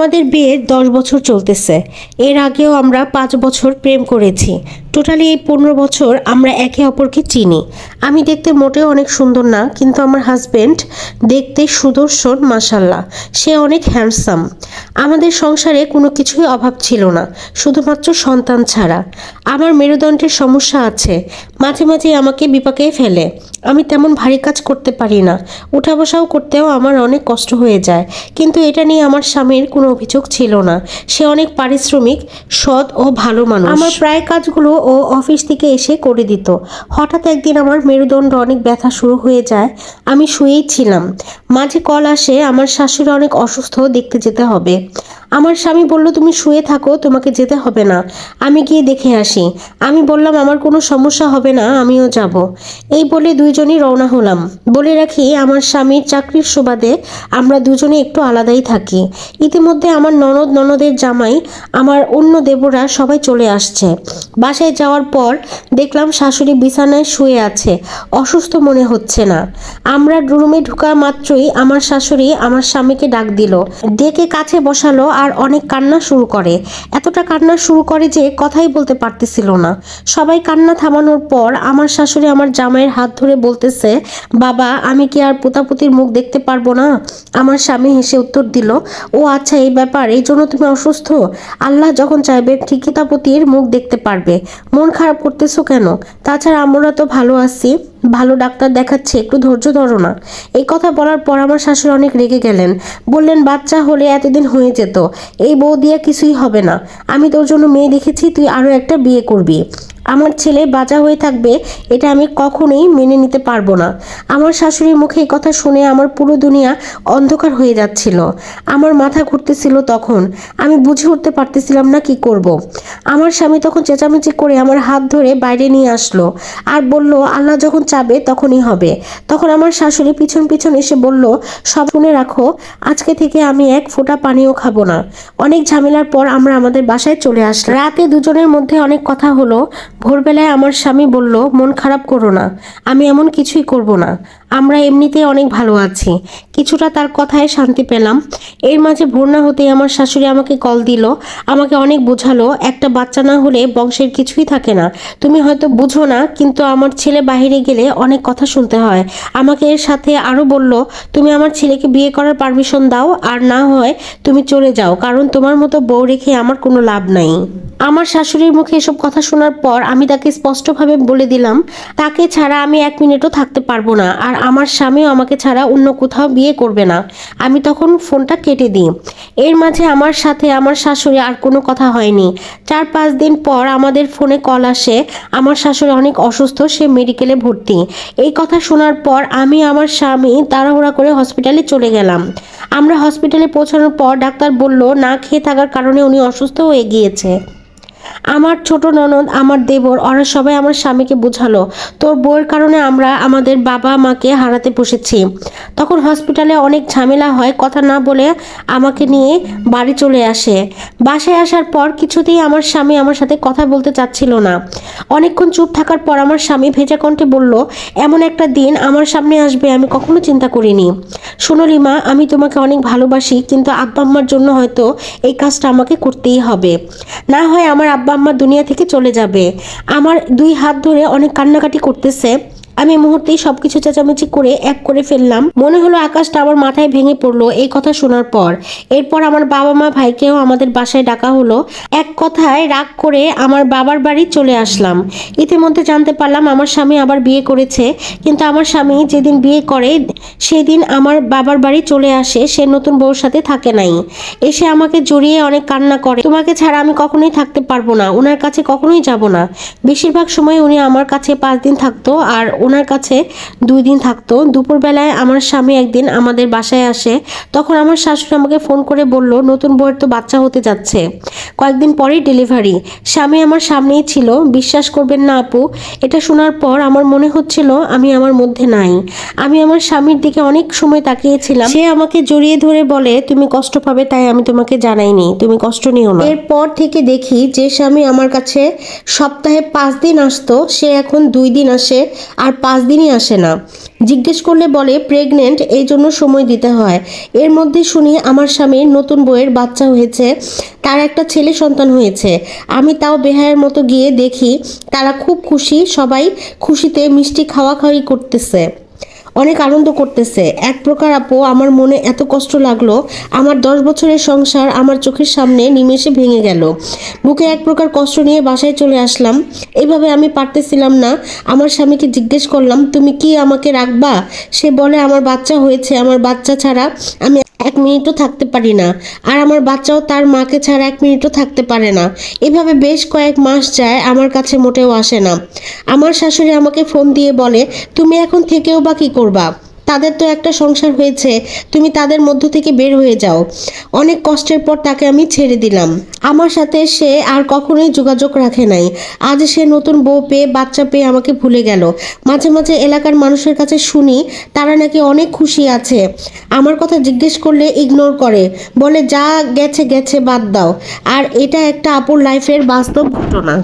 আমাদের বিয়ের 10 বছর চলতেছে। এর আগেও আমরা 5 বছর প্রেম করেছি। টোটালি এই 15 বছর আমরা একে অপরকে চিনি। আমি দেখতে মোটেও অনেক সুন্দর না, কিন্তু আমার হাজবেন্ড দেখতে সুদর্শন, মাশাল্লাহ। সে অনেক হ্যান্ডসাম। আমাদের সংসারে কোনো কিছুই অভাব ছিল না, শুধুমাত্র সন্তান ছাড়া। আমার মেরুদণ্ডের সমস্যা আছে, মাঝে মাঝে আমাকে বিপাকে ফেলে। আমি তেমন ভারী কাজ করতে পারি না, উঠা বসাও করতেও আমার অনেক কষ্ট হয়ে যায়। কিন্তু এটা নিয়ে আমার স্বামীর কোনো অভিযোগ ছিল না। সে অনেক পারিশ্রমিক, সৎ ও ভালো মানুষ। আমার প্রায় কাজগুলো ও অফিস থেকে এসে করে দিত। হঠাৎ একদিন আমার মেরুদণ্ড অনেক ব্যথা শুরু হয়ে যায়। আমি শুয়েই ছিলাম, মাঝে কল আসে আমার শাশুড়ি অনেক অসুস্থ, দেখতে যেতে হবে। আমার স্বামী বলল, তুমি শুয়ে থাকো, তোমাকে যেতে হবে না, আমি গিয়ে দেখে আসি। আমি বললাম, আমার কোনো সমস্যা হবে না, আমিও যাব। এই বলে দুইজনই রওনা হলাম। বলে রাখি, আমার স্বামীর চাকরির সুবাদে আমরা দুজনে একটু আলাদাই থাকি। ইতিমধ্যে আমার ননদের জামাই, আমার অন্য দেবরা সবাই চলে আসছে। বাসায় যাওয়ার পর দেখলাম শাশুড়ি বিছানায় শুয়ে আছে, অসুস্থ মনে হচ্ছে না। আমরা রুমে ঢোকা মাত্রই আমার শাশুড়ি আমার স্বামীকে ডাক দিল, ডেকে কাছে বসালো আর অনেক কান্না শুরু করে। এতটা কান্না শুরু করে যে কথাই বলতে পারতেছিল না। সবাই কান্না থামানোর পর আমার শাশুড়ি আমার জামাইয়ের হাত ধরে বলতেছে, বাবা, আমি কি আর পোতাপুতির মুখ দেখতে পারবো না? আমার স্বামী হেসে উত্তর দিল, ও আচ্ছা, এই ব্যাপার, এই জন্য তুমি অসুস্থ? আল্লাহ যখন চাইবে ঠিকই পোতাপুতির মুখ দেখতে পারবে। মন খারাপ করতেছো কেন? তাছাড়া আমরা তো ভালো আছি, ভালো ডাক্তার দেখাচ্ছে, একটু ধৈর্য ধরো না। এই কথা বলার পর আমার শাশুড়ি অনেক রেগে গেলেন। বললেন, বাচ্চা হলে এতদিন হয়ে যেত, এই বউ দিয়া কিছুই হবে না। আমি তোর জন্য মেয়ে দেখেছি, তুই আরো একটা বিয়ে করবি। আমার ছেলে বাঁচা হয়ে থাকবে, এটা আমি কখনোই মেনে নিতে পারবো না। আমার শাশুড়ির মুখে এই কথা শুনে আমার পুরো দুনিয়া অন্ধকার হয়ে যাচ্ছিল। আমার মাথা ঘুরতেছিল তখন। আমি বুঝে উঠতে পারতেছিলাম না কি করব। আমার স্বামী তখন চেঁচামেচি করে আমার হাত ধরে বাইরে নিয়ে আসলো আর বলল, আল্লাহ যখন চাবে তখনই হবে। তখন আমার শাশুড়ি পিছন পিছন এসে বলল, সব শুনে রাখো, আজকে থেকে আমি এক ফোঁটা পানিও খাবো না। অনেক ঝামেলার পর আমরা আমাদের বাসায় চলে আসলাম। রাতে দুজনের মধ্যে অনেক কথা হলো। ভোরবেলায় আমার স্বামী বলল, মন খারাপ করো না, আমি এমন কিছুই করব না, আমরা এমনিতেই অনেক ভালো আছি। কিছুটা তার কথায় শান্তি পেলাম। এর মাঝে ভোর না হতেই আমার শাশুড়ি আমাকে কল দিল, আমাকে অনেক বোঝালো, একটা বাচ্চা না হলে বংশের কিছুই থাকে না। তুমি হয়তো বুঝো না, কিন্তু আমার ছেলে বাইরে গেলে অনেক কথা শুনতে হয়। আমাকে এর সাথে আরো বলল, তুমি আমার ছেলেকে বিয়ে করার পারমিশন দাও, আর না হয় তুমি চলে যাও, কারণ তোমার মতো বউ রেখে আমার কোনো লাভ নাই। আমার শাশুড়ির মুখে এসব কথা শোনার পর আমি তাকে স্পষ্টভাবে বলে দিলাম, তাকে ছাড়া আমি 1 মিনিটও থাকতে পারবো না, আর আমার স্বামীও আমাকে ছাড়া অন্য কোথাও বিয়ে করবে না। আমি তখন ফোনটা কেটে দিই। এর মাঝে আমার সাথে আমার শাশুড়ি আর কোনো কথা হয়নি। 4-5 দিন পর আমাদের ফোনে কল আসে, আমার শাশুড়ি অনেক অসুস্থ, সে মেডিকেলে ভর্তি। এই কথা শোনার পর আমি আমার স্বামী তাড়াহুড়া করে হসপিটালে চলে গেলাম। আমরা হসপিটালে পৌঁছানোর পর ডাক্তার বলল, না খেয়ে থাকার কারণে উনি অসুস্থ হয়ে গিয়েছে। আমার ছোট ননদ, আমার দেবর, ওরা সবাই আমার স্বামীকে বোঝালো, তোর বউয়ের কারণে আমরা আমাদের বাবা মাকে হারাতে বসেছি। তখন হসপিটালে অনেক ঝামেলা হয়, কথা না বলে আমাকে নিয়ে বাড়ি চলে আসে। বাসায় আসার পর কিছুতেই আমার স্বামী আমার সাথে কথা বলতে চাচ্ছিল না। অনেকক্ষণ চুপ থাকার পর আমার স্বামী ভেজা কণ্ঠে বলল, এমন একটা দিন আমার সামনে আসবে আমি কখনো চিন্তা করিনি। শোনো লিমা, আমি তোমাকে অনেক ভালোবাসি, কিন্তু আব্বা আম্মার জন্য হয়তো এই কাজটা আমাকে করতেই হবে, না হয় আমার আব্বা আম্মা দুনিয়া থেকে চলে যাবে। আমার 2 হাত ধরে অনেক কান্নাকাটি করতেছে। আমি মুহূর্তেই সবকিছু চেঁচামেচি করে এক করে ফেললাম। মনে হলো আকাশটা আমার মাথায় ভেঙে পড়লো এই কথা শোনার পর। এরপর আমার বাবা মা ভাইকেও আমাদের বাসায় ডাকা হলো। এক কথায় রাগ করে আমার বাবার বাড়ি চলে আসলাম। ইতিমধ্যে জানতে পারলাম আমার স্বামী আবার বিয়ে করেছে, কিন্তু আমার স্বামী যেদিন বিয়ে করে সেদিন আমার বাবার বাড়ি চলে আসে, সে নতুন বউর সাথে থাকে নাই। এসে আমাকে জড়িয়ে অনেক কান্না করে, তোমাকে ছাড়া আমি কখনোই থাকতে পারবো না, ওনার কাছে কখনোই যাব না। বেশিরভাগ সময় উনি আমার কাছে 5 দিন থাকতো আর ওনার কাছে 2 দিন থাকতো। দুপুরবেলায় আমার স্বামী একদিন আমাদের বাসায় আসে। তখন আমার শাশুড়ি আমাকে ফোন করে বলল, নতুন বউয়ের তো বাচ্চা হতে যাচ্ছে, কয়েকদিন পরেই ডেলিভারি। স্বামী আমার সামনেই ছিল। বিশ্বাস করবেন না আপু, এটা শোনার পর আমার মনে হচ্ছিল আমি আমার মধ্যে নাই। আমি আমার স্বামীর দিকে অনেক সময় তাকিয়েছিলাম। সে আমাকে জড়িয়ে ধরে বলে, তুমি কষ্ট পাবে তাই আমি তোমাকে জানাইনি, তুমি কষ্ট নিও না। এরপর থেকে দেখি যে স্বামী আমার কাছে সপ্তাহে 5 দিন আসতো, সে এখন 2 দিন আসে আর আর 5 দিনই আসে না। জিজ্ঞেস করলে বলে প্রেগনেন্ট, এই জন্য সময় দিতে হয়। এর মধ্যে শুনি আমার স্বামীর নতুন বউয়ের বাচ্চা হয়েছে, তার একটা ছেলে সন্তান হয়েছে। আমি তাও বেহায়ের মতো গিয়ে দেখি তারা খুব খুশি, সবাই খুশিতে মিষ্টি খাওয়াখাওয়ি করতেছে, অনেক আনন্দ করতেছে। এক প্রকার আপু আমার মনে এত কষ্ট লাগলো, আমার 10 বছরের সংসার আমার চোখের সামনে নিমেষে ভেঙে গেল। বুকে এক প্রকার কষ্ট নিয়ে বাসায় চলে আসলাম। এইভাবে আমি পারতেছিলাম না। আমার স্বামীকে জিজ্ঞেস করলাম তুমি কি আমাকে রাখবা? সে বলে আমার বাচ্চা হয়েছে, আমার বাচ্চা ছাড়া আমি 1 মিনিটও থাকতে পারি না, আর আমার বাচ্চাও তার মাকে ছাড়া 1 মিনিটও থাকতে পারে না। এভাবে বেশ কয়েক মাস যায়, আমার কাছে মোটেও আসে না। আমার শাশুড়ি আমাকে ফোন দিয়ে বলে তুমি এখন থেকেও বা কি করবা, তাদের তো একটা সংসার হয়েছে, তুমি তাদের মধ্য থেকে বের হয়ে যাও। অনেক কষ্টের পর তাকে আমি ছেড়ে দিলাম। আমার সাথে সে আর কখনোই যোগাযোগ রাখে নাই। আজ সে নতুন বউ পেয়ে বাচ্চা পেয়ে আমাকে ভুলে গেল। মাঝে মাঝে এলাকার মানুষের কাছে শুনি তারা নাকি অনেক খুশি আছে। আমার কথা জিজ্ঞেস করলে ইগনোর করে, বলে যা গেছে গেছে বাদ দাও। আর এটা একটা আপুর লাইফের বাস্তব ঘটনা।